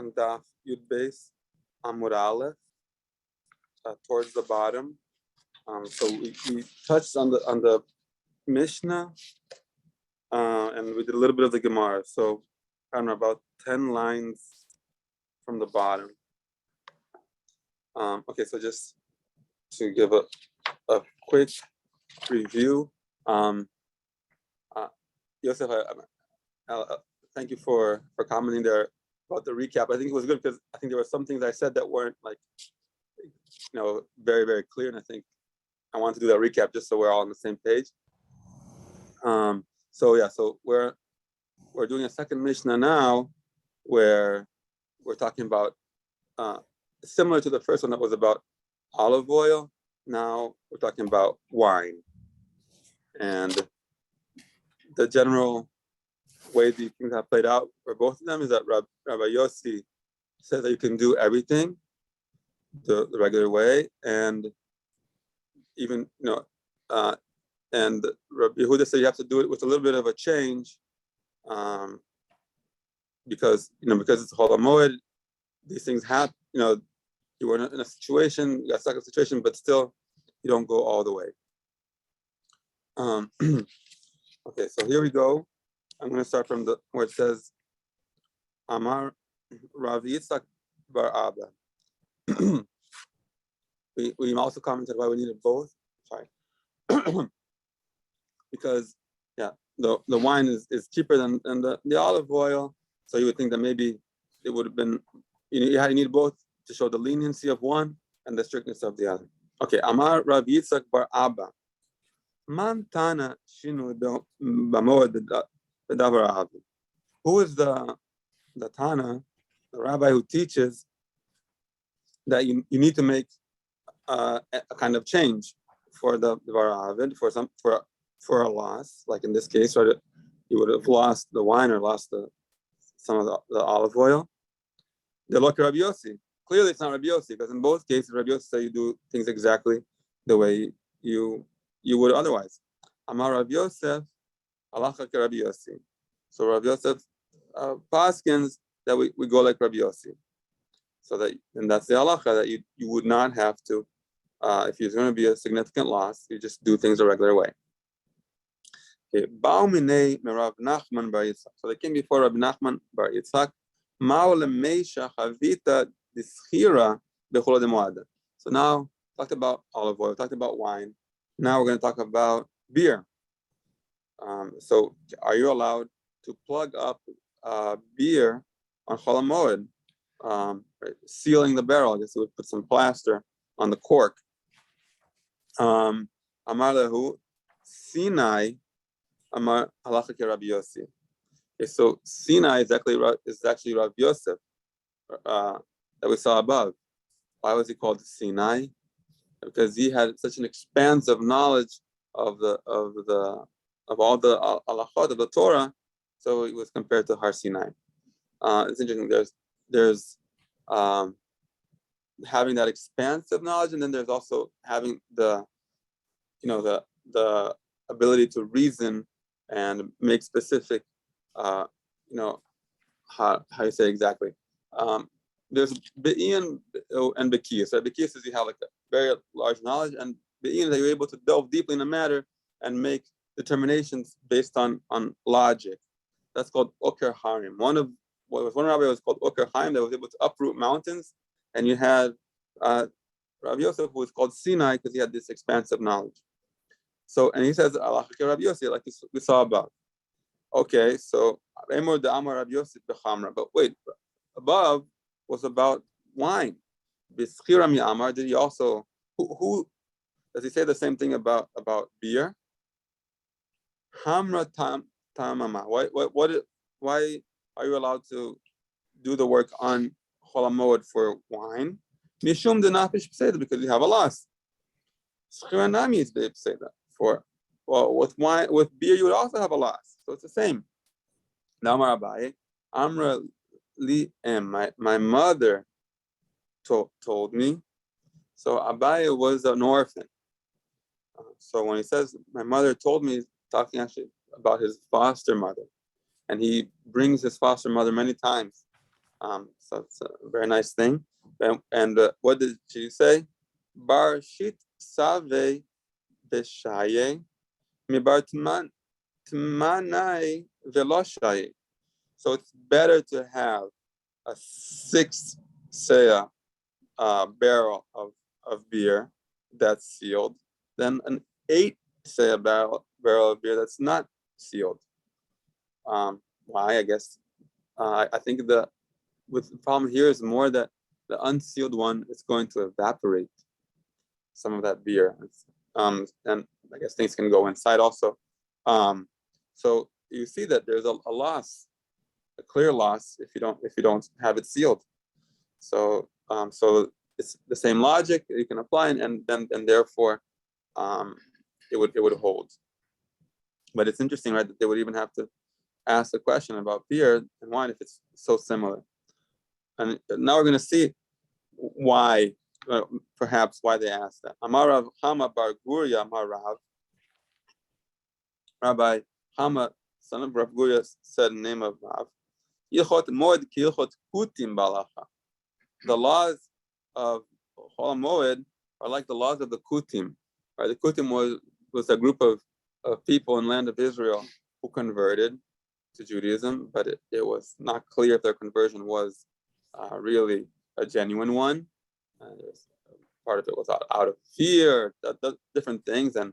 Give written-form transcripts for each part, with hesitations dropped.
on Daf Yud Beis Amud Aleph, towards the bottom. So we touched on the Mishnah, and we did a little bit of the Gemara. So I don't know, about 10 lines from the bottom. Okay, so just to give a quick review, Yosef, thank you for commenting there about the recap. I think it was good because I think there were some things I said that weren't very, very clear, and I think I wanted to do that recap just so we're all on the same page. So we're doing a second Mishnah now, where we're talking about similar to the first one that was about olive oil. Now we're talking about wine, and the general way these things have played out for both of them is that Rabbi Yossi says that you can do everything the regular way, and even and Rabbi Yehuda said you have to do it with a little bit of a change, because it's Chol HaMoed, these things happen. You were in a situation, you got stuck in a situation, but still you don't go all the way. Okay, so here we go. I'm going to start from where it says Amar Rav Yitzchak bar Abba. We also commented why we needed both. Sorry. Because the wine is cheaper than the olive oil, so you would think that maybe it would have been, you need both to show the leniency of one and the strictness of the other. Okay, Amar Rav Yitzchak bar Abba. Man Tana Shinu Moed Kattan Daf. Who is the Tana, the rabbi who teaches that you need to make a kind of change for the Varavid, for a loss, like in this case, right? You would have lost the wine or lost some of the olive oil. They look at Rabbi Yossi. Clearly, it's not Rabbi Yossi, because in both cases, Rabbi Yossi say you do things exactly the way you would otherwise. Amar Rabbi Yosef, halacha ke Rabbi Yossi. So Rabbi Yosef paskins that we go like Rabbi Yossi. And that's the halacha, that you would not have to, if there's going to be a significant loss, you just do things the regular way. Okay. So they came before Rabbi Nachman bar Yitzchak. So now talked about olive oil, talked about wine. Now we're going to talk about beer. So are you allowed to plug up beer on Chol HaMoed, sealing the barrel? I guess it would put some plaster on the cork. Amar lehu Sinai Amar halacha ke Rabbi Yossi. Okay, so Sinai is actually Rabbi Yosef that we saw above. Why was he called Sinai? Because he had such an expansive knowledge of all the halachot of the Torah, so it was compared to Har Sinai. It's interesting. There's having that expansive knowledge, and then there's also having the ability to reason and make specific, how you say exactly. There's Be'in and Bekiyas. So Bekiyas is you have like a very large knowledge, and Be'in that you're able to delve deeply in a matter and make determinations based on logic. That's called Oker Harim. One rabbi was called Oker Harim that was able to uproot mountains, and you had Rav Yosef, who was called Sinai because he had this expansive knowledge. So, and he says Allah Rav Yosef, like we saw above. Okay, so Amar Rav Yosef b'chamra. But wait, above was about wine. B'schira mi'amar. Did he also? Who does he say the same thing about beer? Hamra tamama. Why are you allowed to do the work on Chol HaMoed for wine? Mishum denafish pseida, because you have a loss. Schira nami is pseida. With beer you would also have a loss, so it's the same. Damar Abaye, Amra li my mother told me. So Abaye was an orphan. So when he says my mother told me, he's talking actually about his foster mother, and he brings his foster mother many times So it's a very nice thing. And what did she say? Bar shit save beshaye mibar tmanai veloshaye. So it's better to have a 6 seah barrel of beer that's sealed than an 8 seah barrel of beer that's not sealed. Why? I guess I think the problem here is more that the unsealed one is going to evaporate some of that beer, and I guess things can go inside also. So you see that there's a loss, a clear loss if you don't have it sealed. So it's the same logic you can apply, and therefore it would hold. But it's interesting, right, that they would even have to ask a question about beer and wine if it's so similar. And now we're going to see why, perhaps why they asked that. Amar Rav Hama bar Guria Amar Rav. Rabbi Hama, son of Rav Guria, said in the name of Rav, Ilchot Moed ki Ilchot Kutim balacha. The laws of Chol Moed are like the laws of the Kutim. Right? The Kutim was a group of people in the land of Israel who converted to Judaism, but it was not clear if their conversion was really a genuine one. Part of it was out of fear, different things, and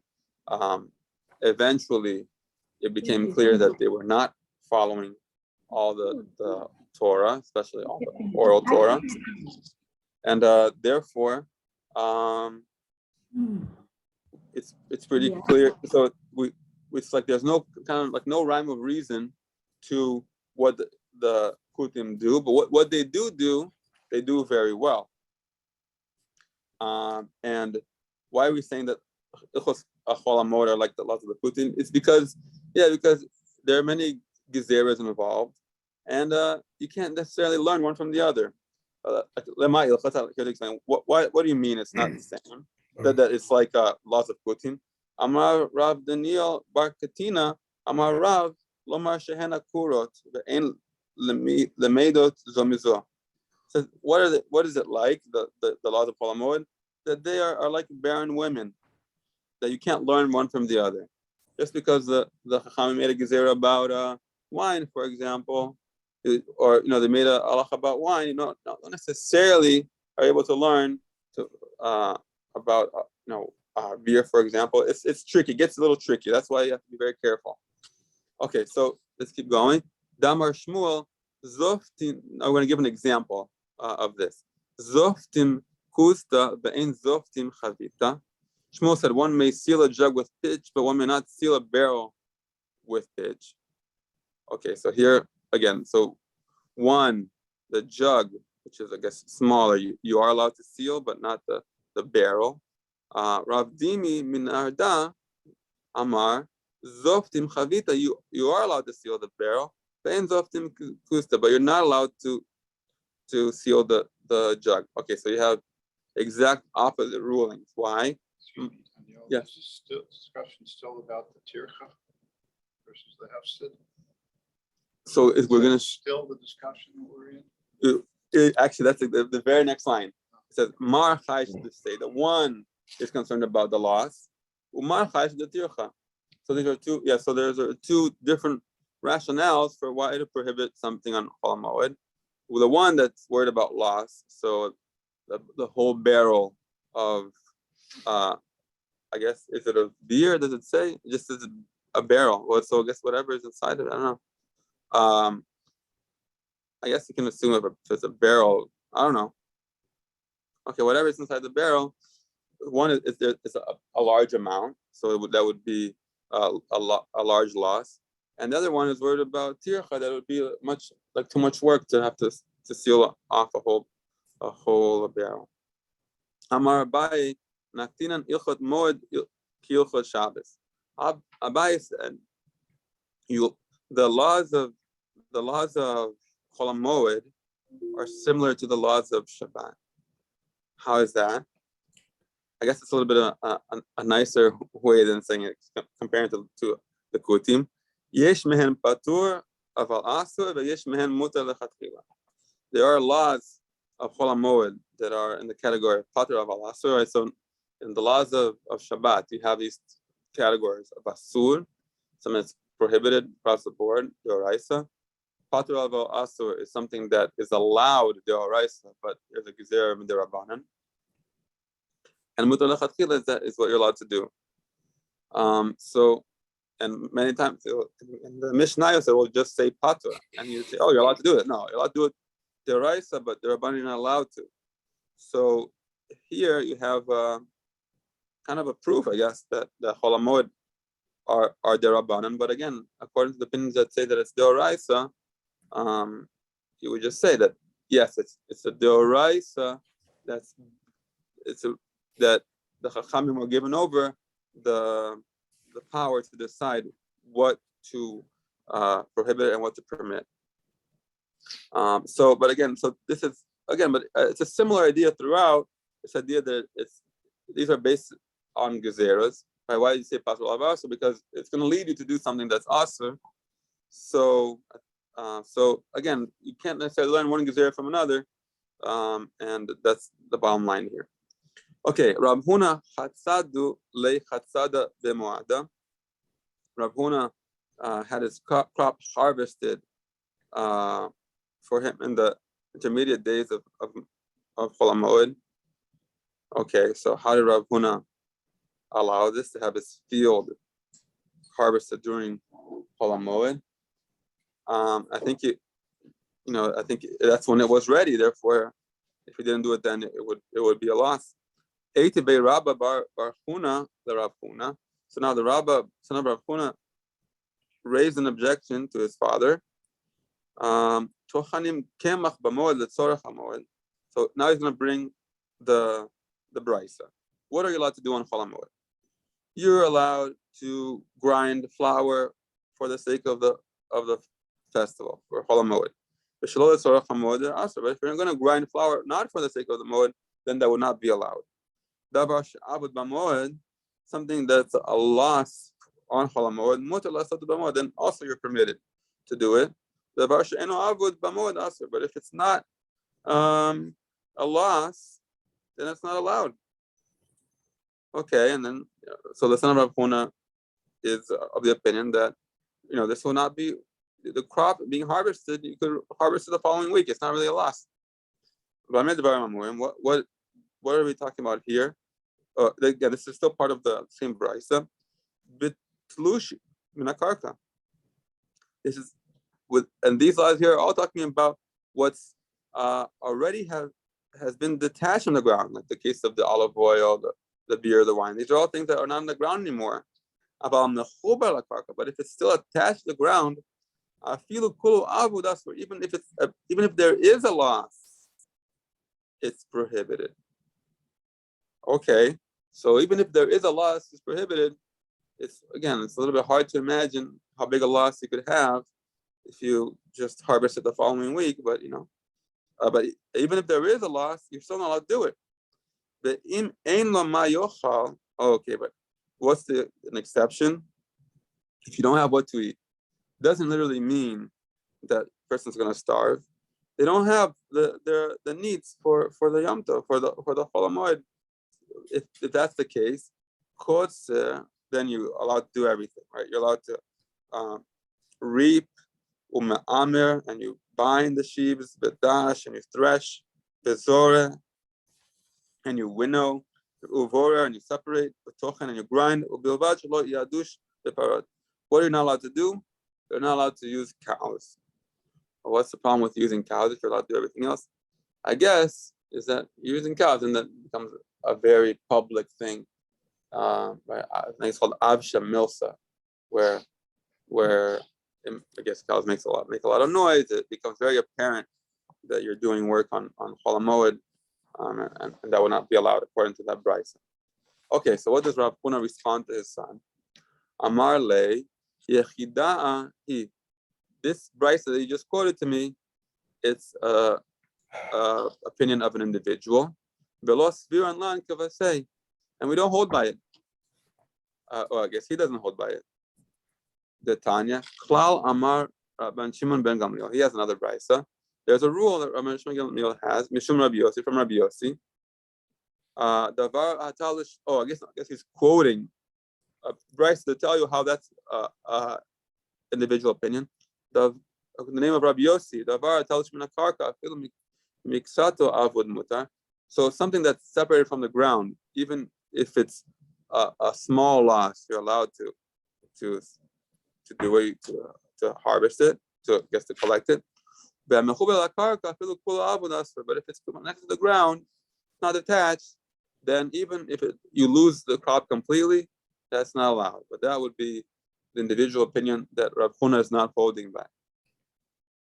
eventually it became clear that they were not following all the Torah, especially all the oral Torah, and therefore it's pretty clear. So it's like there's no kind of like no rhyme or reason to what the Kutim do, but what they do, they do very well. And why are we saying that Ichos Achol Amor are like the laws of the Kutim? It's because there are many gezeras involved, and you can't necessarily learn one from the other. What do you mean it's not the same? That it's like laws of Kutim. Amar Rav Daniel Bar Katina, Amar Rav Lomar Shehena Kurot ve'en lemedot zomizo. Says what is it like the laws of Chol Hamoed? That they are like barren women, that you can't learn one from the other. Just because the Chachamim made a gezerah about wine, for example, or they made a halach about wine, you don't necessarily are able to learn about beer, for example. It's tricky. It gets a little tricky. That's why you have to be very careful. Okay, so let's keep going. Damar Shmuel Zoftim. I'm going to give an example of this. Zoftim kusta be'en zoftim chavita. Shmuel said one may seal a jug with pitch, but one may not seal a barrel with pitch. Okay, so here again, so one, the jug, which is I guess smaller, you are allowed to seal, but not the barrel. Rav Dimi min Arda Amar Zoftim chavita. You are allowed to seal the barrel. Be'en zoftim kusta, but you're not allowed to seal the jug. Okay, so you have exact opposite rulings. Why? Yes. Is this discussion still about the tircha versus the hefsid? So we're going to still the discussion that we're in. Actually, that's the very next line. It says Mar Chai should say the one is concerned about the loss. Umar Chai the tircha. So these are two. Yeah. So there's two different rationales for why to prohibit something on Chol Moed. The one that's worried about loss. So the whole barrel of I guess, is it a beer? Does it say? It just says a barrel. Well, so I guess whatever is inside of it, I don't know. I guess you can assume if it's a barrel. I don't know. Okay, whatever is inside the barrel. One is there is a large amount, so that would be a large loss. And the other one is worried about tircha. That would be too much work to have to seal off a whole barrel. Amar Abai. Naktinan ilchot moed kilchot Shabbos. Abai said, the laws of Chol Moed are similar to the laws of Shabbat. How is that? I guess it's a little bit of a nicer way than saying it, comparing to the Kutim. Yesh mehen patur aval asur veyesh mehen mutar lechatchila. there are laws of Chol HaMoed that are in the category of Pater of Al Asur, right? So in the laws of Shabbat, you have these categories of Asur, something that's prohibited across the board, Deoraisa. Pater of Al Asur is something that is allowed, Deoraisa, but there's a Gezer of Derabanan. And Mutar Lechatchila is what you're allowed to do. So, and many times in the Mishnah said, well, just say Pater. And you say, oh, you're allowed to do it. No, you're allowed to do it Deraisa, but Derabanan not allowed to. So here you have kind of a proof, I guess, that the Chol HaMoed are Derabanan. But again, according to the opinions that say that it's Deoraisa, you would just say that yes, it's a Deoraisa that the Chachamim were given over the power to decide what to prohibit and what to permit. So this is again, but it's a similar idea throughout. This idea that these are based on gezeras. Right? Why do you say pasul avasa? Because it's going to lead you to do something that's asur. So again, you can't necessarily learn one gezerah from another, and that's the bottom line here. Okay, Rav Huna chatzadu le chatzada bemoada. Rav Huna had his crop harvested for him in the intermediate days of Chol HaMoed. Okay, so how did Rav Huna allow this to have his field harvested during Chol HaMoed? I think I think that's when it was ready. Therefore, if he didn't do it, then it would be a loss. Eitibei Rabba bar Huna the Rav Huna. So now the Rabba, son of Rav Huna, raised an objection to his father. Tochanim kemach b'moed letzorach hamoed. So now he's going to bring the brisa. What are you allowed to do on Chol HaMoed? You're allowed to grind flour for the sake of the festival for Chol HaMoed. But if you're going to grind flour not for the sake of the moed, then that would not be allowed. Davar she'avud b'moed, something that's a loss on Chol HaMoed, mutar lasot b'moed, then also you're permitted to do it. Davar she'eno avud b'moed asur, but if it's not a loss, then it's not allowed. Okay, and then so the son of Rav Huna is of the opinion that this will not be the crop being harvested. You could harvest it the following week. It's not really a loss. What are we talking about here? Again, this is still part of the same brisa. Bitlush minakarka. This is and these laws here are all talking about what's already has been detached from the ground, like the case of the olive oil, the beer, the wine. These are all things that are not on the ground anymore. But if it's still attached to the ground, even if there is a loss, it's prohibited. Okay, so even if there is a loss, it's prohibited. It's a little bit hard to imagine how big a loss you could have if you just harvest it the following week. But but even if there is a loss, you're still not allowed to do it. Okay, but what's an exception? If you don't have what to eat, it doesn't literally mean that person's going to starve. They don't have the needs for the Yom Tov, for the Chol HaMoed. If that's the case, then you're allowed to do everything, right? You're allowed to reap, and you bind the sheaves, bedash, and you thresh, bezoreh, and you winnow, uvora, and you separate, betochen, and you grind, ubilvad shelo yadush beparot. What are you not allowed to do? You're not allowed to use cows. What's the problem with using cows if you're allowed to do everything else? I guess is that you're using cows, and that becomes a very public thing. Right? I think it's called avsha milsa, where I guess cows make a lot of noise. It becomes very apparent that you're doing work on Chol HaMoed, and that would not be allowed according to that brisa. Okay, so what does Rav Huna respond to his son? Amar le yechida'a hi. This brisa that you just quoted to me, it's opinion of an individual. Velo svir an lan kavasei, and we don't hold by it. I guess he doesn't hold by it. The Tanya Klal Amar Ben Shimon Ben Gamliel. He has another brisa. There's a rule that Rabbi Shmuel has, Mishum Rabbi Yossi, from Rabbi Yossi. Davar hatalish. Oh, I guess he's quoting Bryce to tell you how that's individual opinion. The name of Rabbi Yossi, Davar hatalish min hakarka, afilu miksato avud mutar. So something that's separated from the ground, even if it's a small loss, you're allowed to do it, to harvest it, to collect it. But if it's next to the ground, not attached, then even if you lose the crop completely, that's not allowed. But that would be the individual opinion that Rav Huna is not holding back.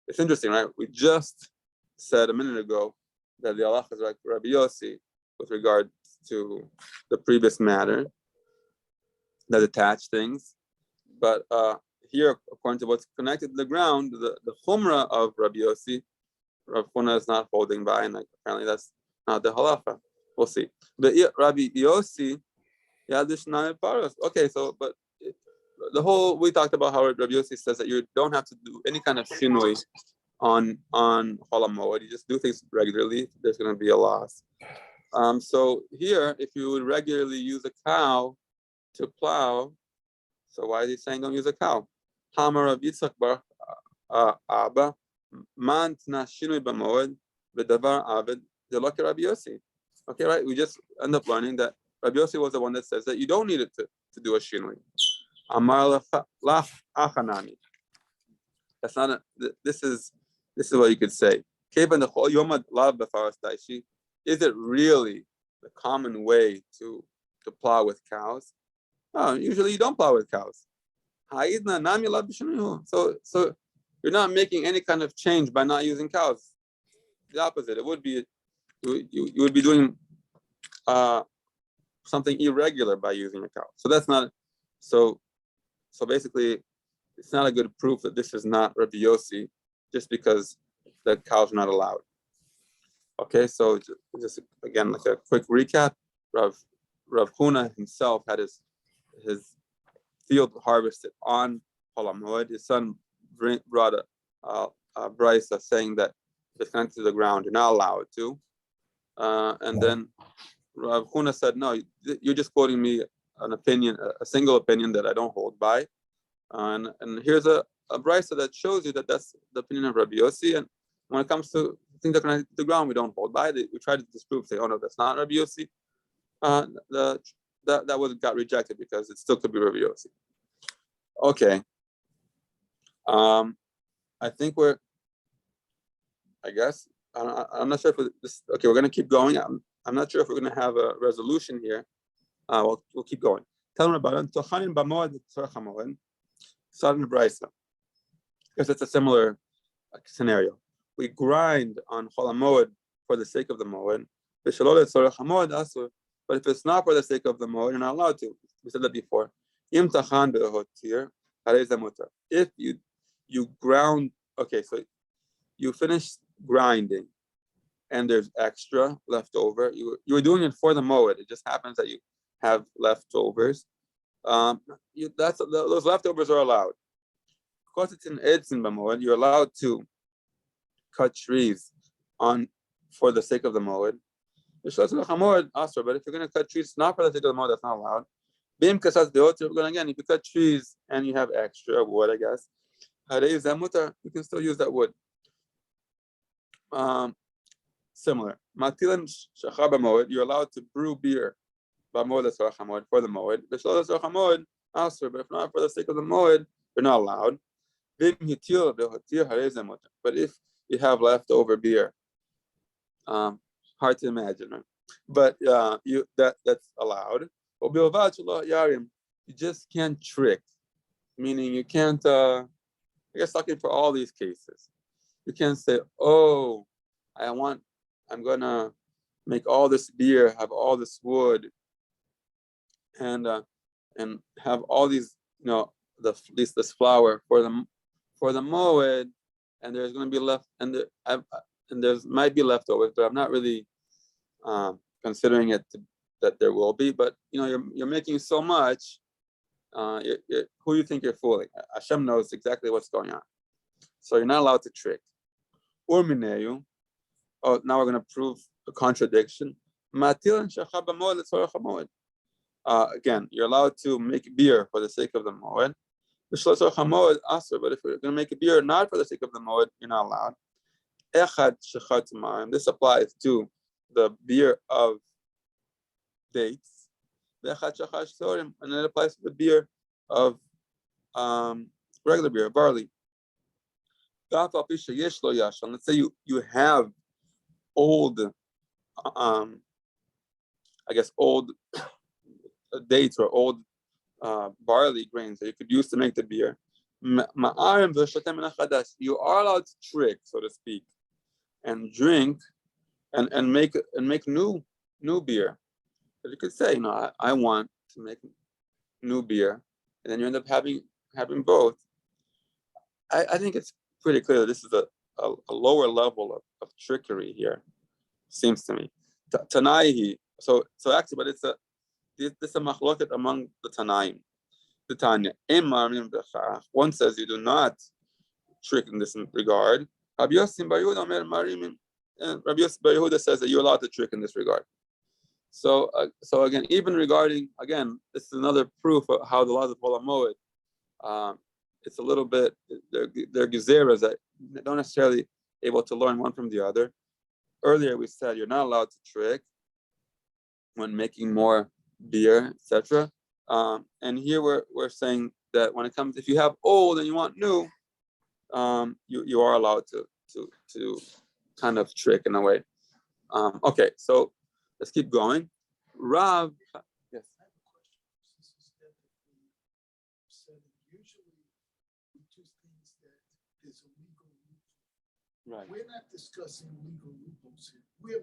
It's interesting, right? We just said a minute ago that the halacha is like Rabbi Yossi with regard to the previous matter, that attach things. But here, according to what's connected to the ground, the chumrah of Rabbi Yossi, Rav Huna is not holding by, and apparently that's not the halacha. We'll see. But Rabbi Yossi, okay, so but we talked about how Rabbi Yossi says that you don't have to do any kind of shinui on Chol Moed. You just do things regularly. There's going to be a loss. So here, if you would regularly use a cow to plow, so why is he saying don't use a cow? Hamar of Yitzchak Bar Abba Man Tna Shinui B'Moed V'Davar Aved Delok Rabbi Yossi. Okay, right? We just end up learning that Rabbi Yossi was the one that says that you don't need it to do a shinui. Amar lach achanami. That's not this is what you could say. Is it really the common way to plow with cows? Oh, usually you don't plow with cows. So you're not making any kind of change by not using cows. The opposite. It would be you would be doing something irregular by using a cow. So that's not so basically it's not a good proof that this is not Rabbi Yossi just because the cows are not allowed. Okay, so just again like a quick recap. Rav Huna himself had his field harvested on Chol Moed. His son brought a brisa saying that if it's connected to the ground, you're not allowed to. And then Rav Huna said, no, you're just quoting me an opinion, a single opinion that I don't hold by. And here's a brisa that shows you that that's the opinion of Rabbi Yossi. And when it comes to things that are connected to the ground, we don't hold by. We try to disprove, say, oh no, that's not Rabbi Yossi. That got rejected because it still could be Rabbi Yossi. Okay. I think I'm not sure if this. Okay, we're going to keep going. I'm not sure if we're going to have a resolution here. We'll keep going. Tell them about it. Because it's a similar scenario. We grind on Chol Moed for the sake of the Moed. But if it's not for the sake of the Moed, you're not allowed to. We said that before. If you ground, okay, so you finish grinding and there's extra left over. You were doing it for the Moed. It just happens that you have leftovers. Those leftovers are allowed. Of course, it's in Edson B'Moed. You're allowed to cut trees for the sake of the Moed. But if you're going to cut trees not for the sake of the Moed, that's not allowed. If you cut trees and you have extra wood, I guess, you can still use that wood. Similar. You're allowed to brew beer for the Moed. But if not for the sake of the Moed, you're not allowed. But if you have leftover beer, hard to imagine, right? But that's allowed. You just can't trick, meaning you can't. I guess talking for all these cases, you can't say, "Oh, I'm gonna make all this beer, have all this wood, and have all these, this flour for the Moed, and there's going to be left, and there might be leftovers, but I'm not really considering it that there will be. But you're making so much. Who do you think you're fooling? Hashem knows exactly what's going on, so you're not allowed to trick. Urmineyu. Oh, now we're going to prove a contradiction. Again, you're allowed to make beer for the sake of the moed. But if you're going to make a beer not for the sake of the moed, you're not allowed. This applies to the beer of dates, and it applies to the beer of regular beer, barley. Let's say you have old, old dates or old barley grains that you could use to make the beer. You are allowed to trick, so to speak, and drink and make new beer. But you could say, I want to make new beer, and then you end up having both. I think it's pretty clear that this is a lower level of trickery here, seems to me. Tanaihi. So actually, but this is a machloket among the Tanaim. The Tanya. One says you do not trick in this regard. Rabbi Yossi Bar Yehuda says that you're allowed to trick in this regard. So again, even regarding, this is another proof of how the laws of Hol HaMoed, it's a little bit, they're gezeras that don't necessarily able to learn one from the other. Earlier we said you're not allowed to trick when making more beer, etc. And here we're saying that when it comes, if you have old and you want new, you are allowed to kind of trick in a way. Okay, so let's keep going. Rav, yes. Usually we do things that there's a legal loophole. Right. We're not discussing legal loopholes here. We're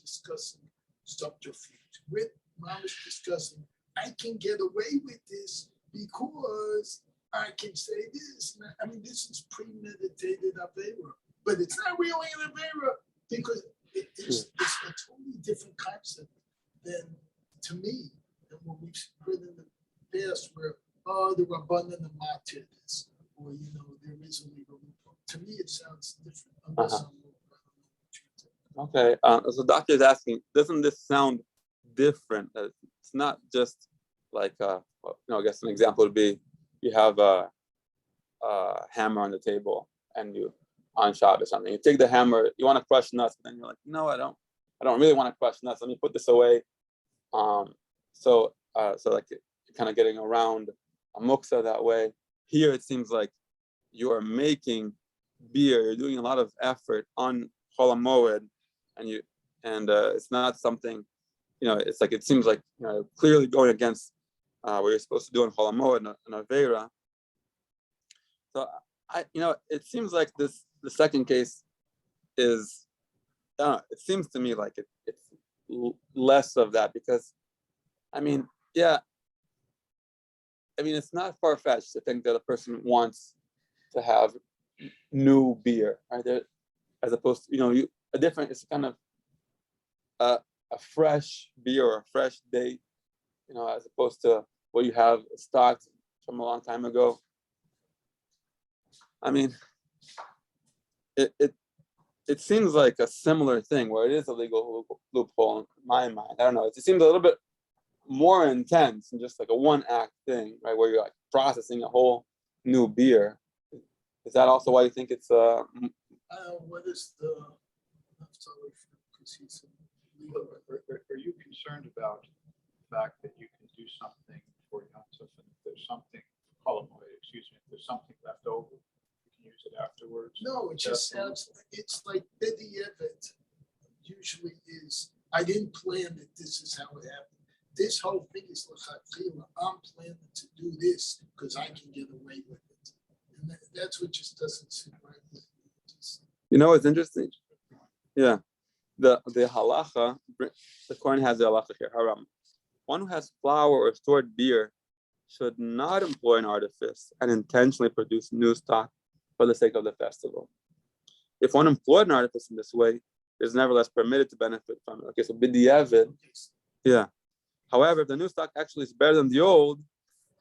discussing subterfuge. We're discussing I can get away with this because I can say this. I mean, this is premeditated Avera, but it's not really an Avera because it's a totally different concept than, to me, than what we've heard in the past where, the Rabbanan and Matir this, or, there is a legal loophole. To me, it sounds different. Unless I'm wrong. Okay, so doctor is asking, doesn't this sound different? It's not just like, I guess an example would be you have a hammer on the table and you on Shabbos or something. You take the hammer, you want to crush nuts, but then you're like, no, I don't really want to crush nuts. Let me put this away. So like you're kind of getting around a muksa that way. Here it seems like you are making beer. You're doing a lot of effort on Chol HaMoed, and it's not something, it's like it seems like clearly going against what you're supposed to do in Chol HaMoed and Avera. So it seems like the second case is, it seems to me like it's less of that because, it's not far-fetched to think that a person wants to have new beer, right? As opposed to, it's kind of a fresh beer or a fresh date, as opposed to what you have stocked from a long time ago. It seems like a similar thing where it is a legal loophole in my mind. I don't know. It seems a little bit more intense than just like a one-act thing, right? Where you're like processing a whole new beer. Is that also why you think it's what is the? Are you concerned about the fact that you can do something for Yom Tov and if there's something, if there's something left over, you can use it afterwards? No, it just sounds. It's like B'diavad usually is. I didn't plan that this is how it happened. This whole thing is l'chatchila. I'm planning to do this because I can get away with it, and that's what just doesn't seem right. It's interesting. Yeah, the halacha. The Kohen has the halacha here. Haram. One who has flour or stored beer should not employ an artifice and intentionally produce new stock for the sake of the festival. If one employed an artifice in this way, it is nevertheless permitted to benefit from it. Okay, so b'diavad, yeah. However, if the new stock actually is better than the old,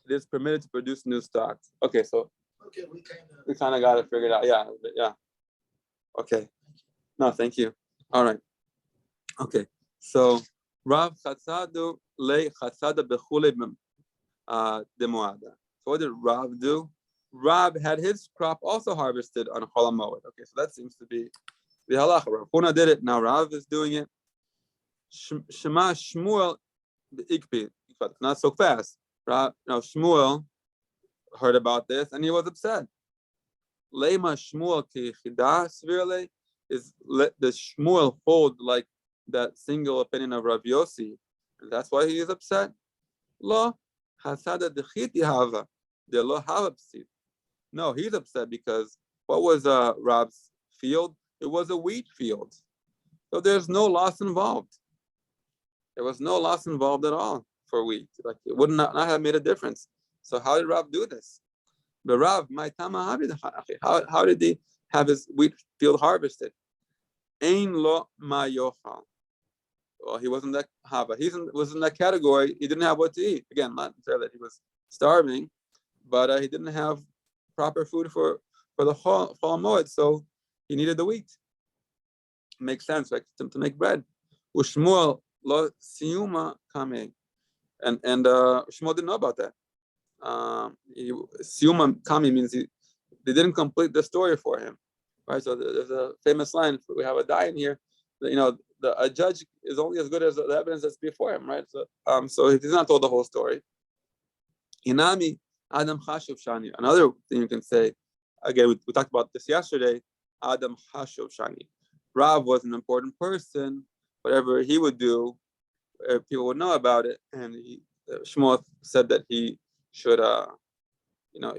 it is permitted to produce new stock. Okay, so we kind of got it figured out. Yeah. Okay. No, thank you. All right. Okay. So Rav Chatzadu le Chatzada bechule de Moada. So what did Rav do? Rav had his crop also harvested on Chol Moed. Okay, so that seems to be the halacha. Rav Huna did it. Now Rav is doing it. Shema Shmuel ikpi. Not so fast. Rav, now Shmuel heard about this and he was upset. Lema Shmuel ki chida svirle is the Shmuel hold like that single opinion of Rav Yossi, and that's why he is upset. Lo hasada dechiti hava de lo hava psid. No, he's upset because what was Rav's field? It was a wheat field, so there's no loss involved. There was no loss involved at all for wheat. Like it would not have made a difference. So how did Rav do this? The Rav, how did he have his wheat field harvested? Ein lo ma yochal. Well, he wasn't that hava. He was in that category. He didn't have what to eat. Again, not necessarily that he was starving, but he didn't have proper food for the Chol Moed, so he needed the wheat. Makes sense, like to make bread. Ushmuel lo siuma kame, and Shmuel didn't know about that. Siuma kame means they didn't complete the story for him, right? So there's a famous line. We have a dayan here. That, a judge is only as good as the evidence that's before him, right? So he's not told the whole story. Inami Adam Hashuv Shani. Another thing you can say, again, we talked about this yesterday. Adam Hashuv Shani. Rav was an important person. Whatever he would do, people would know about it. And Shmuel said that he should,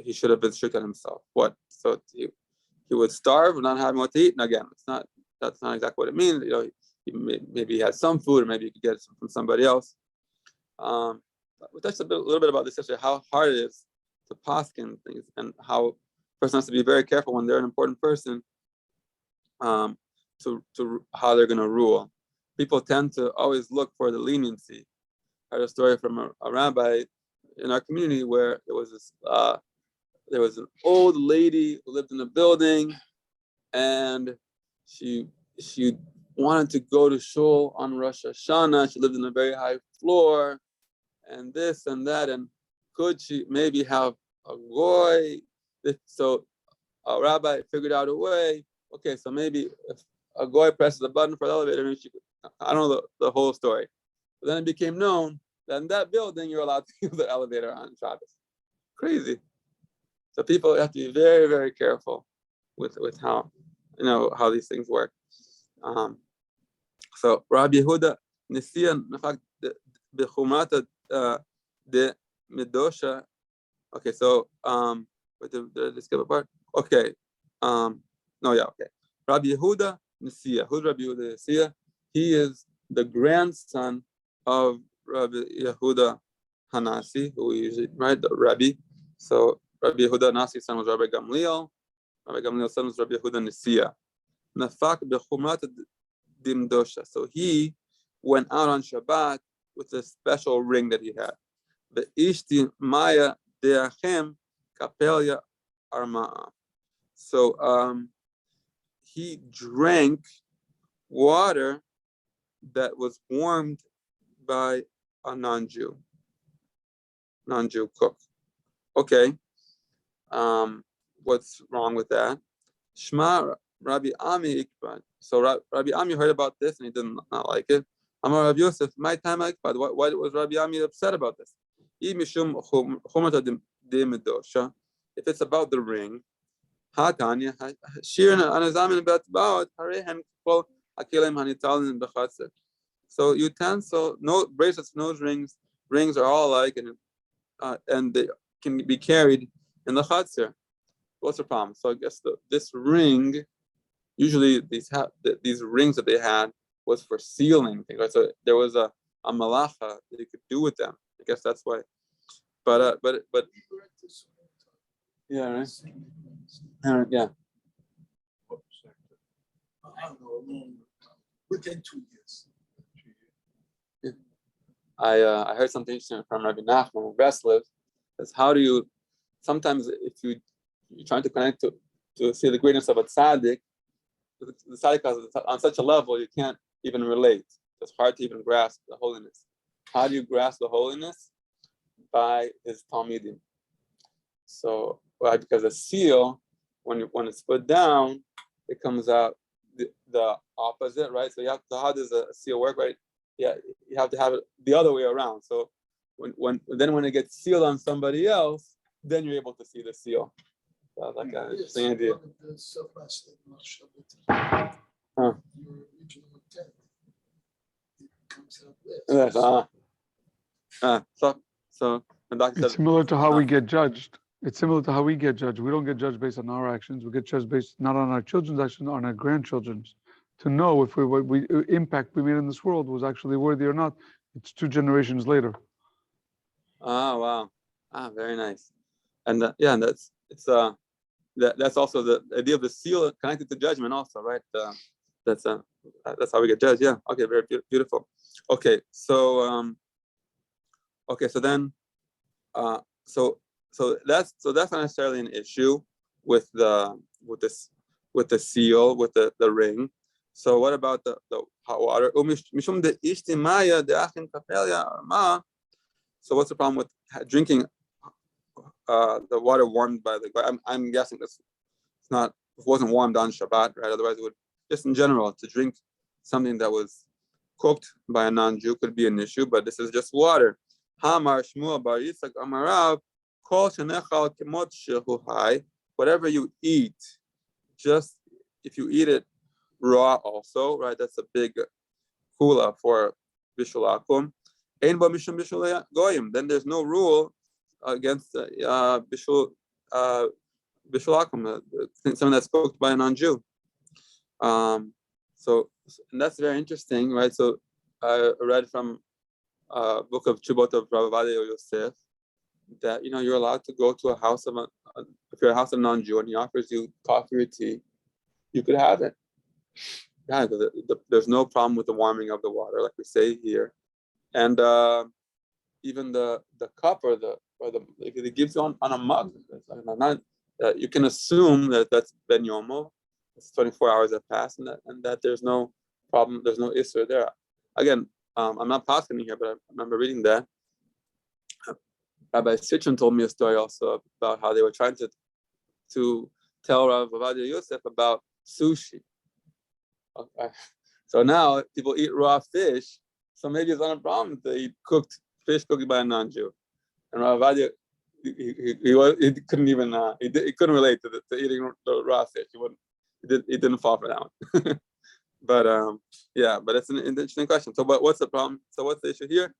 he should have been strict on himself. What? So he would starve, not having what to eat. And again, that's not exactly what it means. Maybe he had some food, or maybe he could get it from somebody else. We touched a little bit about this yesterday, how hard it is to paskin things, and how a person has to be very careful when they're an important person, to how they're going to rule. People tend to always look for the leniency. I heard a story from a rabbi in our community where there was an old lady who lived in a building, and she wanted to go to shul on Rosh Hashanah. She lived in a very high floor, and this and that, and could she maybe have a goy? So a rabbi figured out a way. Okay, so maybe if a goy presses a button for the elevator, maybe she could, I don't know the whole story. But then it became known that in that building, you're allowed to use the elevator on Shabbos. Crazy. So people have to be very, very careful with how these things work. So Rabbi Yehuda Nisia b'chumrata de medosha. Okay, so did I skip a part? Okay, okay. Rabbi Yehuda Nisia. Who's Rabbi Yehuda Nisia? He is the grandson of Rabbi Yehuda Hanasi, who we usually, right, the Rabbi. So Rabbi Yehuda Hanasi's son was Rabbi Gamliel. Rabbi Gamliel's son was Rabbi Yehuda Nisia. Nafak b'chumrata dimdosha. So he went out on Shabbat with a special ring that he had. The ishti maya deachem kapelia arma'a. So he drank water that was warmed by a non-Jew cook. Okay. What's wrong with that? Shema Rabbi Ami Ikbad. So Rabbi Ami heard about this and he did not like it. Amar Rabbi Yosef, my time Ikbad. Why was Rabbi Ami upset about this? If it's about the ring, so utensil, bracelets, nose rings are all alike, and they can be carried in the chatzir. What's the problem? So I guess this ring, usually these rings that they had was for sealing things, right? So there was a malacha that you could do with them. I guess that's why. But yeah, right. Yeah. I don't know, within 2 years. Yeah. I heard something interesting from Rabbi Nachman of Breslev. That's how do you, sometimes if you're trying to connect to see the greatness of a tzaddik, the tzaddik is on such a level you can't even relate. It's hard to even grasp the holiness. How do you grasp the holiness? By his talmidim. So, why? Because a seal, when it's put down, it comes out the opposite, right? So how does a seal work, right? Yeah, you have to have it the other way around. So when it gets sealed on somebody else, then you're able to see the seal. That's like an interesting idea. Huh. Your original intent. It comes out Yes. So the doctor It's said similar to how we get judged. It's similar to how we get judged. We don't get judged based on our actions. We get judged based not on our children's actions, on our grandchildren's. To know if what we impact we made in this world was actually worthy or not, it's 2 generations later. oh wow. Very nice. And that's also the idea of the seal connected to judgment also, right? That's how we get judged. Yeah. Okay, very beautiful. Okay, so then so that's not necessarily an issue with the seal, with the ring. So what about the hot water? So what's the problem with drinking the water warmed by the? I'm guessing it wasn't warmed on Shabbat, right? Otherwise, it would just in general to drink something that was cooked by a non-Jew could be an issue. But this is just water. Hamar Shmuel Bar Yitzchak Amarav Kol Shenechal Kemot Shehu Hai. Whatever you eat, just if you eat it raw, also, right? That's a big kula for bishul akum. Ein ba mishum bishul goyim. Then there's no rule against bishul akum, something that's cooked by a non-Jew. So and that's very interesting, right? So I read from book of Chubot of Rabbi Ovadia Yosef that you're allowed to go to a house of if you're a house of non-Jew and he offers you coffee or tea, you could have it. Yeah, there's no problem with the warming of the water, like we say here, and even the cup or the if it gives you on a mug, you can assume that that's ben yomo. It's 24 hours have passed, and that there's no problem, there's no issue there. Again, I'm not passing here, but I remember reading that. Rabbi Sitchin told me a story also about how they were trying to tell Rav Ovadia Yosef about sushi. Okay. So now people eat raw fish, so maybe it's not a problem to eat cooked fish cooked by a non-Jew. And Rav Ovadia, he couldn't even he couldn't relate to eating the raw fish. He didn't fall for that one. But but it's an interesting question. So, but what's the problem? So, what's the issue here?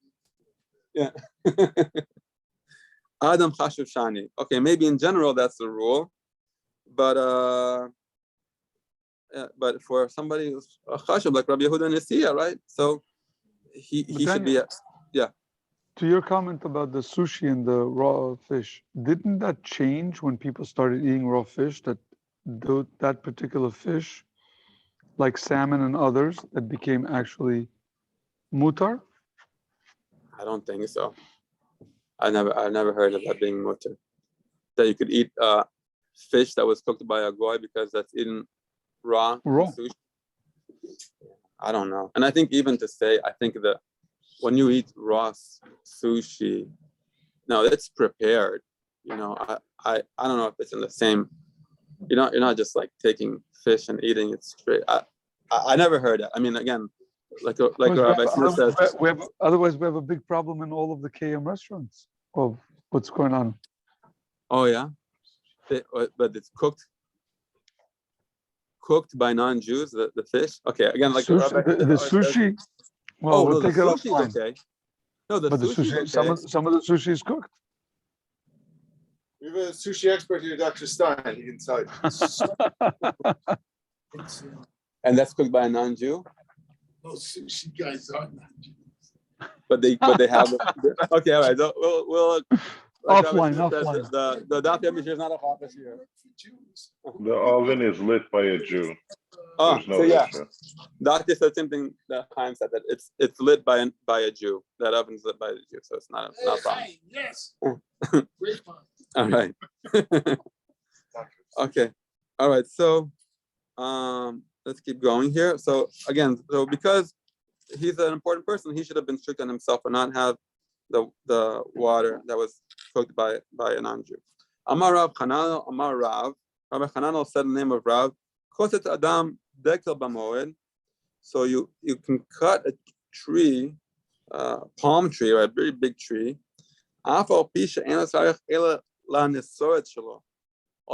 Yeah. Adam chashuv shani. Okay, maybe in general that's the rule, but for somebody who's a chashuv like Rabbi Yehuda Nesiya, right? So he should be. To your comment about the sushi and the raw fish, didn't that change when people started eating raw fish? That particular fish, like salmon and others, that became actually mutar? I don't think so. I never heard of that being mutar. That you could eat fish that was cooked by a goy because that's eaten raw. Sushi. I don't know. And I think even to say, I think that when you eat raw sushi, no, it's prepared. I don't know if it's in the same. You're not just like taking fish and eating it straight. I never heard that. I mean, again, like Rabbi Smith says. Otherwise, we have a big problem in all of the KM restaurants of what's going on. Oh yeah, but it's cooked by non-Jews. The fish. Okay, again, like sushi, the sushi. Well, we'll take it offline. Okay. No, but the sushi. Okay. Some of the sushi is cooked. We have a sushi expert here, Dr. Stein. He can tell you. And that's cooked by a non-Jew? No, sushi guys are non-Jews. But they have okay, all right. So we'll like offline. The Daf Yomi is not a office here. The oven is lit by a Jew. Oh, no so yeah. extra. Doctor said the same thing that Chaim said, that it's lit by a Jew. That oven's lit by a Jew, so it's not a problem. Yes. Great point. All right. Okay. All right. So let's keep going here. So again, so because he's an important person, he should have been strict on himself and not have the water that was cooked by a non-Jew. Amar Rav Chananel, Amar Rav. Rabbi Chananel said the name of Rav. Koset Adam Dekel B'Moed. So you can cut a tree, palm tree, or a very big tree. All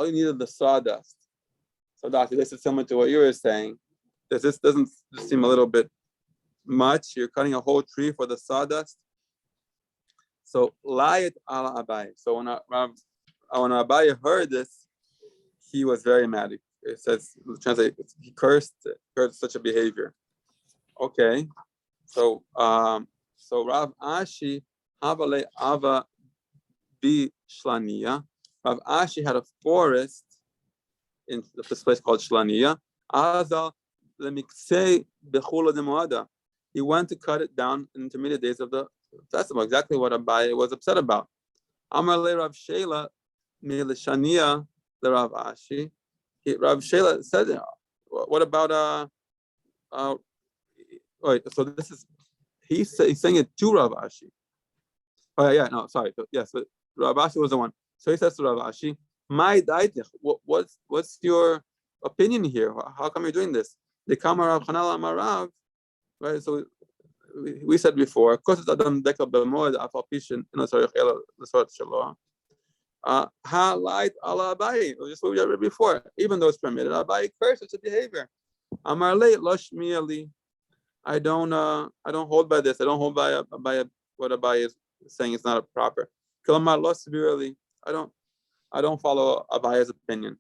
you need is the sawdust. So, Doctor, this is similar to what you were saying. This doesn't seem a little bit much. You're cutting a whole tree for the sawdust. So, layet ala Abai. So when Abai heard this, he was very mad. It says, translate, he cursed such a behavior. Okay. So Rav Ashi Havale Ava Bi Shlania. Rav Ashi had a forest in this place called Shlania. Azal Lemikse Bechula de Moada. He went to cut it down in the intermediate days of the festival. Exactly what Abai was upset about. Amar le Rav Shela mi Leshania le Rav Ashi. Rav Shela said, "What about Wait, so this is he's saying it to Rav Ashi. Oh yeah, no, sorry. Yes, but Rav Ashi was the one. So he says to Rav Ashi, "My daitich, what's your opinion here? How come you're doing this?" The Kamar Rav Chananel Amar Rav, right? So we said before, of course, it's Adam Dekel B'Moed Afal Pishin in Asarich Ela L'Sort Shalom. Ha light ala Abai, just what we read before. Even though it's permitted, Abai cursed such a behavior. Amar Le Losh Miali. I don't hold by this. I don't hold by what Abai is saying. It's not proper. Kilamar Lo severely. I don't follow Abai's opinion.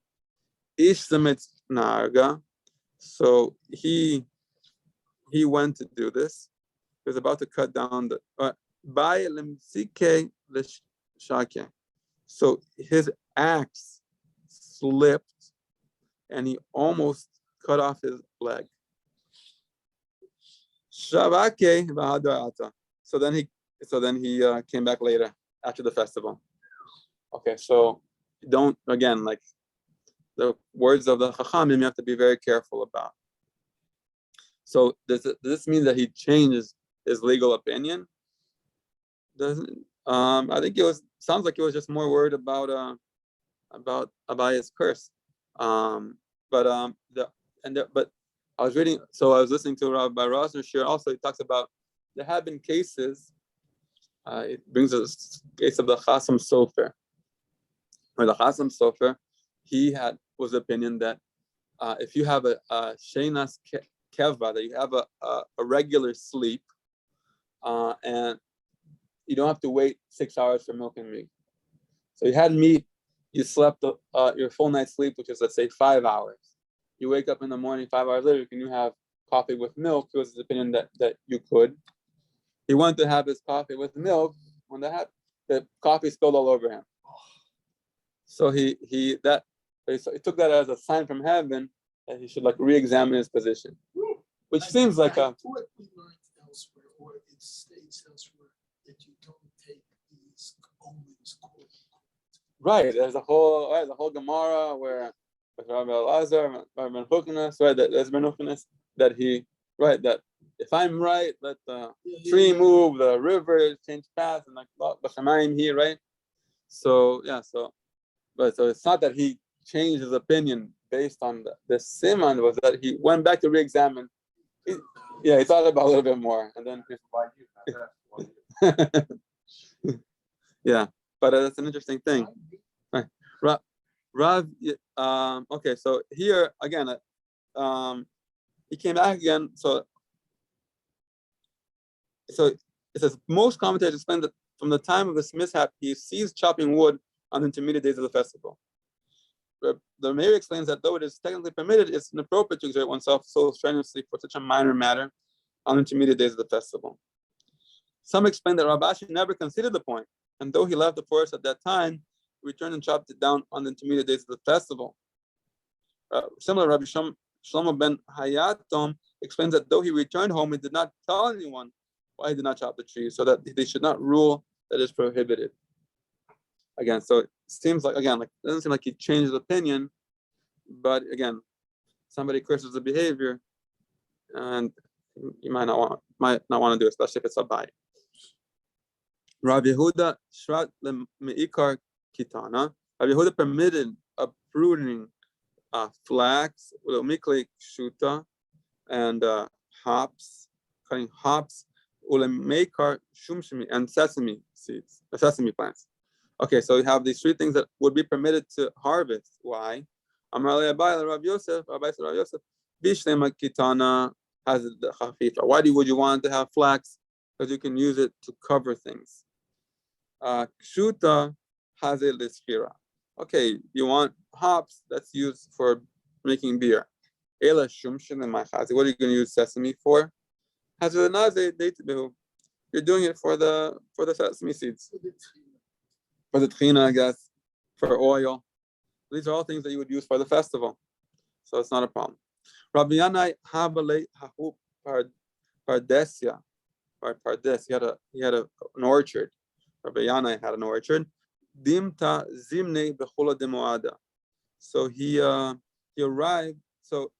Ish Zemetz Narga. So he went to do this. He was about to cut down the Bai Lemsike Leshake. So his axe slipped, and he almost cut off his leg. So then he came back later after the festival. Okay, so don't, again, like the words of the Chachamim, you have to be very careful about. So does this mean that he changes his legal opinion? Doesn't? I think sounds like it was just more worried about Abaya's curse. But I was reading, so I was listening to Rabbi Rosner Shir. Also, he talks about there have been cases. It brings us case of the Chasam Sofer, where the Chasam Sofer, he was the opinion that if you have a Sheinas Keva, that you have a regular sleep, and you don't have to wait 6 hours for milk and meat. So you had meat, you slept your full night's sleep, which is, let's say, 5 hours. You wake up in the morning, 5 hours later, can you have coffee with milk? It was his opinion that you could. He wanted to have his coffee with milk. When the coffee spilled all over him. So he took that as a sign from heaven that he should re-examine his position, which seems like a. I thought we learned elsewhere, or it states elsewhere, that you don't take these omens. Right. There's a whole Gemara where with Rabbi Elazar, Rabbi Huckness, right? There's Ben Huckness that that if I'm right, let the tree move, the river change path, and B'Shamayim here, right? So it's not that he changed his opinion based on the siman, was that he went back to re-examine. He thought about a little bit more, and then yeah, but that's an interesting thing. Right. Rav, okay, so here again, he came back again. So it says most commentators explain that from the time of this mishap, he ceased chopping wood on the intermediate days of the festival. The Meir explains that though it is technically permitted, it's inappropriate to exert oneself so strenuously for such a minor matter on the intermediate days of the festival. Some explain that Rav Ashi never considered the point, and though he left the forest at that time, returned and chopped it down on the intermediate days of the festival. Similar, Rabbi Shlomo ben Hayatom explains that though he returned home, he did not tell anyone why he did not chop the tree, so that they should not rule that it's prohibited. Again, so it seems like, it doesn't seem like he changed his opinion, but again, somebody curses the behavior, and you might not want to do it, especially if it's a bite. Rav Yehuda shrat meikar kitana. Rav Yehuda permitted uprooting flax, mikle shuta, and hops, cutting hops, ulemekar shumshimi, and sesame seeds, sesame plants. Okay, so we have these three things that would be permitted to harvest. Why? Amar le Abai Rav Yosef, Abai said Rav Yosef, bishlema kitana has the chafifa. Why would you want to have flax? Because you can use it to cover things. Kshuta has a liskira. Okay, you want hops, that's used for making beer. Ela shumshin and machazi. What are you going to use sesame for? You're doing it for the sesame seeds. For the tchina, I guess, for oil. These are all things that you would use for the festival. So it's not a problem. Rabbi Yanai Habale Hahu Pardesia. Pardes, he had an orchard. Rabbi Yanai had an orchard. Dimta Zimne Bechula Demoada. So he arrived. So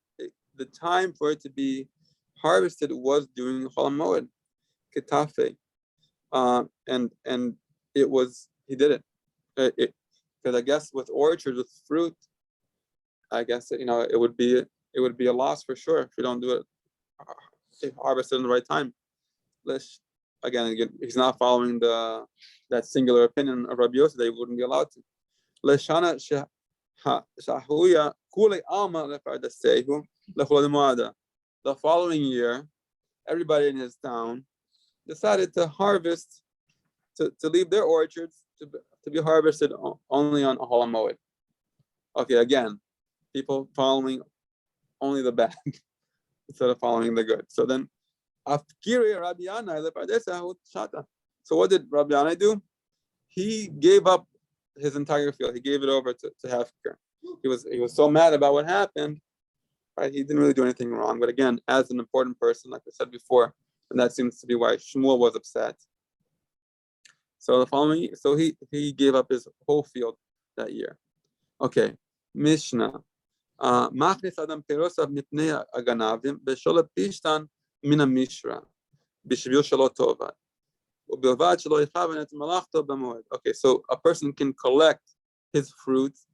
the time for it to be harvested was during Chol Moed, Ketafe, and it was, he did it. Because I guess with orchards with fruit, I guess it would be a loss for sure if you don't do it, if harvested in the right time. Again, he's not following that singular opinion of Rabbi Yosef that he wouldn't be allowed to. Leshana shahuya kule alma lefardasehu lecholemoada. The following year, everybody in his town decided to harvest, to leave their orchards to be harvested only on Chol Moed. Okay, again, people following only the bad instead of following the good. So then, so what did Rabbi Yanai do? He gave up his entire field. He gave it over to Hefker. He was so mad about what happened. Right? He didn't really do anything wrong. But again, as an important person, like I said before, and that seems to be why Shmuel was upset. So the following, so he gave up his whole field that year. Okay, Mishnah. Machnis Adam Perosav Mipnei Aganavim B'Shola Pishtan Mina Mishra B'Shvil Shelo Tova U'Bilvad Shelo Yichaven Et Malachto B'Moed. Okay, so a person can collect his fruits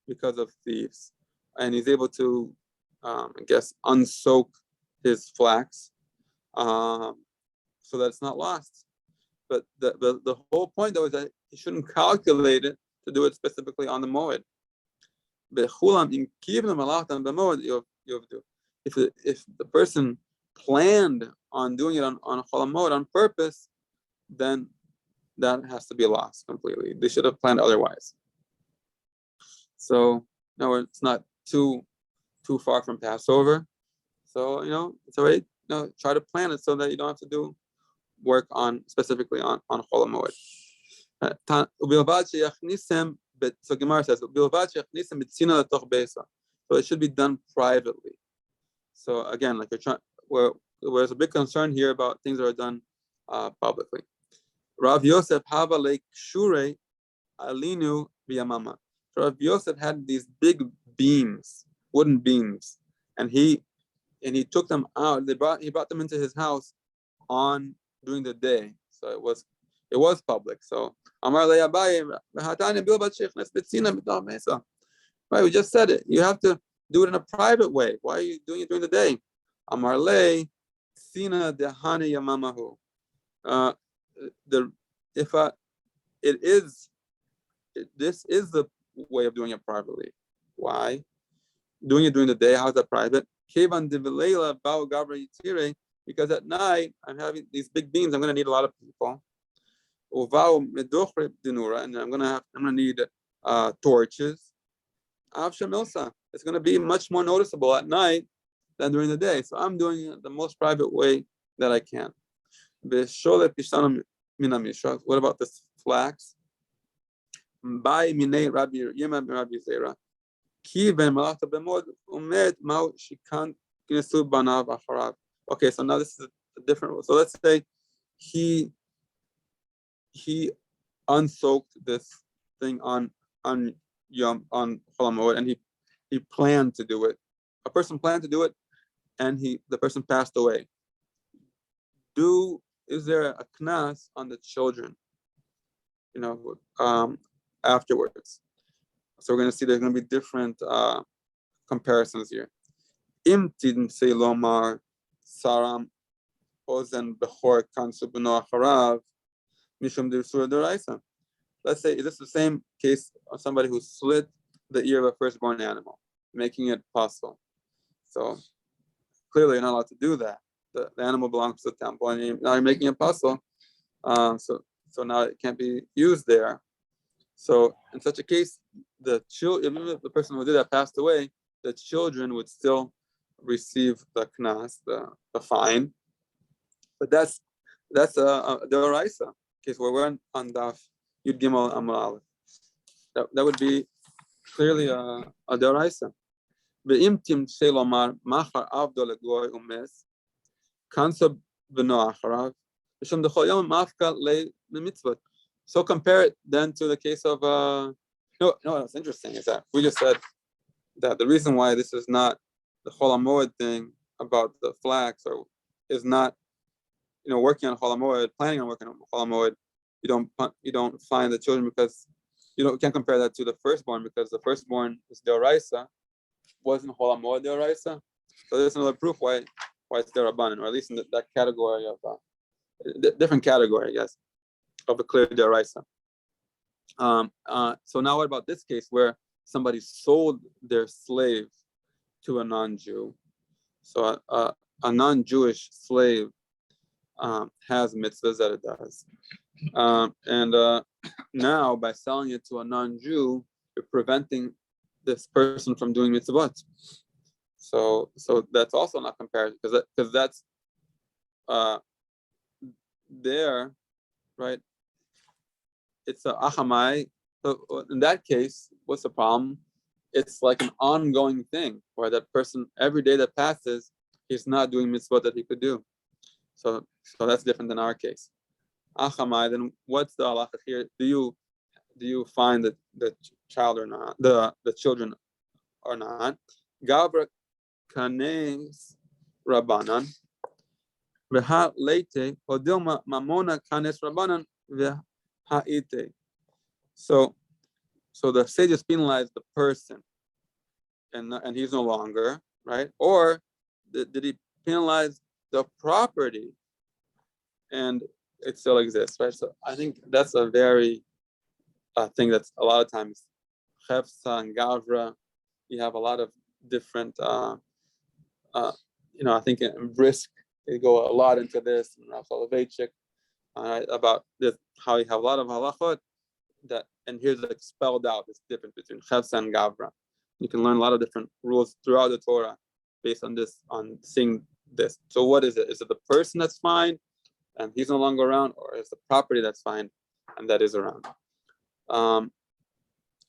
because of thieves, and he's able to, I guess, unsoak his flax, so that it's not lost. But the whole point though is that he shouldn't calculate it to do it specifically on the Moed. If the person planned on doing it on Chol Moed on purpose, then that has to be lost completely. They should have planned otherwise. So no, it's not too far from Passover. So it's all right. Try to plan it so that you don't have to do work specifically on Chol Moed. So Gemara says, so it should be done privately. So again, like there's a big concern here about things that are done publicly. Rav Yosef hava lake shure alinu biyamama. So Rav Yosef had these big beams, wooden beams, and he took them out. He brought them into his house during the day. So it was public. So Amar le Abaye, right, we just said it. You have to do it in a private way. Why are you doing it during the day? Amar le Sina dehani yamamahu. This is the way of doing it privately. Why? Doing it during the day, how is that private? Because at night I'm having these big beams. I'm going to need a lot of people. And I'm gonna need torches. It's going to be much more noticeable at night than during the day. So I'm doing it the most private way that I can. What about this flax? Okay, so now this is a different. So let's say he unsoaked this thing on Chol Moed, and he planned to do it a person planned to do it, and the person passed away. Is there a knas on the children? Afterwards. So we're going to see there's going to be different comparisons here. Im tidin say lomar saram ozen bechor kansu b'no acharav mishum d'isur d'oraisa. Let's say this is the same case of somebody who slit the ear of a firstborn animal, making it possible. So clearly, you're not allowed to do that. The animal belongs to the temple, and now you're making it possible. So now it can't be used there. So in such a case, even if the person who did that passed away, the children would still receive the knas, the fine. But that's a deoraisa case where we're on Daf Yud Gimel Amud Aleph. That would be clearly a deoraisa. Ve'im timtzei lomar machar avdo legoy umes kansa b'no acharav v'shem dechol yom mafka le-mitzvot. So compare it then to the case of what's interesting is that we just said that the reason why this is not the Chol HaMoed thing about the flax or is not working on Chol HaMoed, planning on working on Chol HaMoed, you don't find the children because you can't compare that to the firstborn because the firstborn is Deoraisa, wasn't Chol HaMoed Deoraisa. So there's another proof why it's Derabanan, or at least in that category of different category, I guess, of a clear Deoraisa. So now what about this case where somebody sold their slave to a non-Jew? So a non-Jewish slave has mitzvahs that it does. And now by selling it to a non-Jew, you're preventing this person from doing mitzvot. So that's also not compared because that's there, right? It's a achamai. So in that case, what's the problem? It's like an ongoing thing where that person, every day that passes, he's not doing mitzvot that he could do. So that's different than our case. Achamai, then what's the halacha here? Do you find that the child or not, the children or not? Gavra kanes rabbanan v'ha leite odilma mamona kanes rabbanan v'ha. So the sages penalized the person, and he's no longer, right? Or did he penalize the property, and it still exists, right? So I think that's a very thing that's a lot of times chefsa and gavra. You have a lot of different, I think in Brisk they go a lot into this, and Rav Soloveitchik, about this, how you have a lot of halachot that, and here's like spelled out this difference between chefsa and gavra. You can learn a lot of different rules throughout the Torah based on this, on seeing this. So what is it? Is it the person that's fine and he's no longer around, or is the property that's fine and that is around?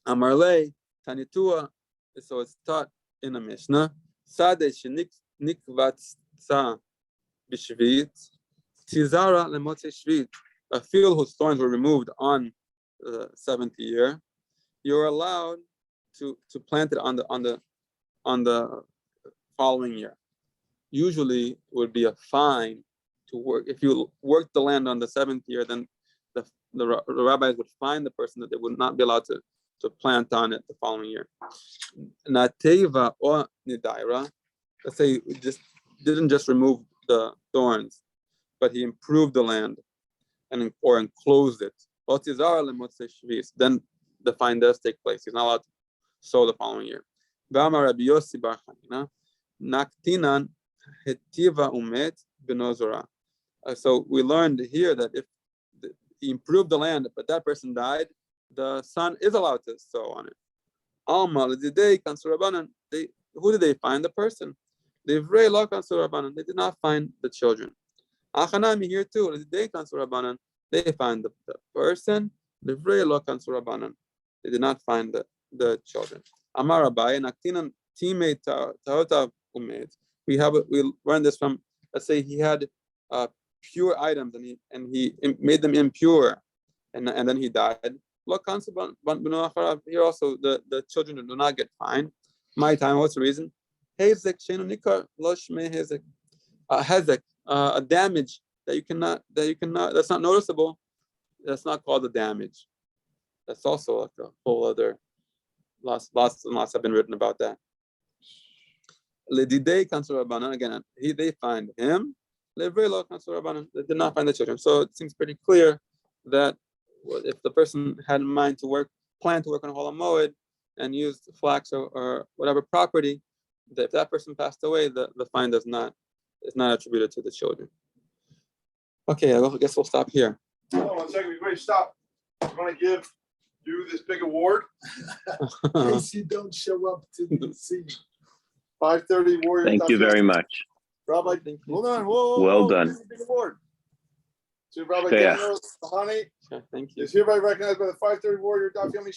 Amarle Tanitua, so it's taught in a Mishnah. Sade shenikvatsa b'shvit tizara lemotze shvit. A field whose thorns were removed on the 7th year, you're allowed to plant it on the following year. Usually, it would be a fine to work. If you work the land on the 7th year, then the rabbis would fine the person that they would not be allowed to plant on it the following year. Nateva or nidaira, let's say he didn't just remove the thorns, but he improved the land or enclosed it. Then the fine does take place. He's not allowed to sow the following year. So we learned here that if he improved the land, but that person died, the son is allowed to sow on it. Who did they find? The person. They did not find the children. Here too, they find the person. They did not find the children. We learned this from, let's say he had pure items and he made them impure, and then he died. Here also the children do not get fined. My time, what's the reason? Hezek she'enu nikar lo shmei hezek. Hezek, a damage that's not noticeable. That's not called a damage. That's also like a whole other. Lots and lots have been written about that. Ledidei Kansur Rabbanan, again, they find him. Levelo Kansur Rabbanan, they did not find the children. So it seems pretty clear that if the person had in mind plan to work on Hol HaMoed and used flax or whatever property, that if that person passed away, the fine is not attributed to the children. Okay, I guess we'll stop here. Hold on 1 second, before you stop. I want to give you this big award. In case you don't show up to the scene. 530 Warriors. Thank you very much. Rabbi, Thank you. hold on. Whoa, Well whoa, done. this is a big award. To Rabbi Shayach. Daniel Tahani Thank you. is hereby recognized by the 530 Warrior Daf Yomi